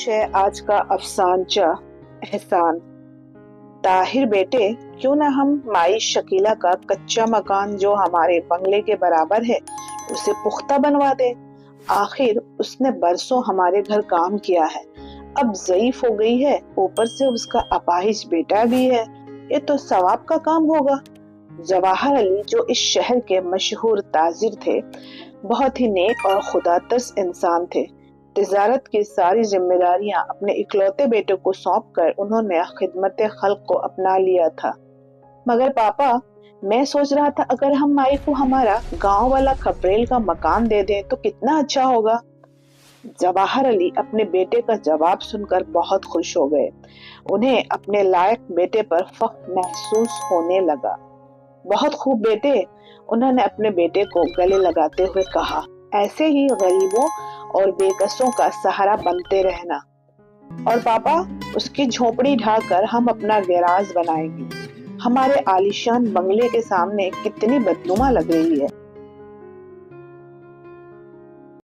है आज का अफसानचा एहसान। ताहिर बेटे, क्यों ना हम माई शकीला का कच्चा मकान जो हमारे बंगले के बराबर है उसे पुख्ता बनवा दे। आखिर उसने बरसों हमारे घर काम किया है, अब ज़ईफ हो गई है, ऊपर से उसका अपाहिज बेटा भी है, ये तो सवाब का काम होगा। जवाहर अली जो इस शहर के मशहूर ताजिर थे, बहुत ही नेक और खुदातर्स इंसान थे। तिजारत की सारी जिम्मेदारियां अपने इकलौते बेटे को सौंपकर उन्होंने खिदमत खल्क को अपना लिया था। मगर पापा, मैं सोच रहा था अगर हम माई को हमारा गांव वाला खपरेल का मकान दे दें तो कितना अच्छा होगा। जवाहर अली अपने बेटे का जवाब सुनकर बहुत खुश हो गए। उन्हें अपने लायक बेटे पर फख्र महसूस होने लगा। बहुत खूब बेटे, उन्होंने अपने बेटे को गले लगाते हुए कहा, ऐसे ही गरीबों और बेकसों का सहारा बनते रहना। और पापा, उसकी झोपड़ी ढाकर हम अपना गैराज बनाएंगे। हमारे आलीशान बंगले के सामने कितनी बदनुमा लग रही है।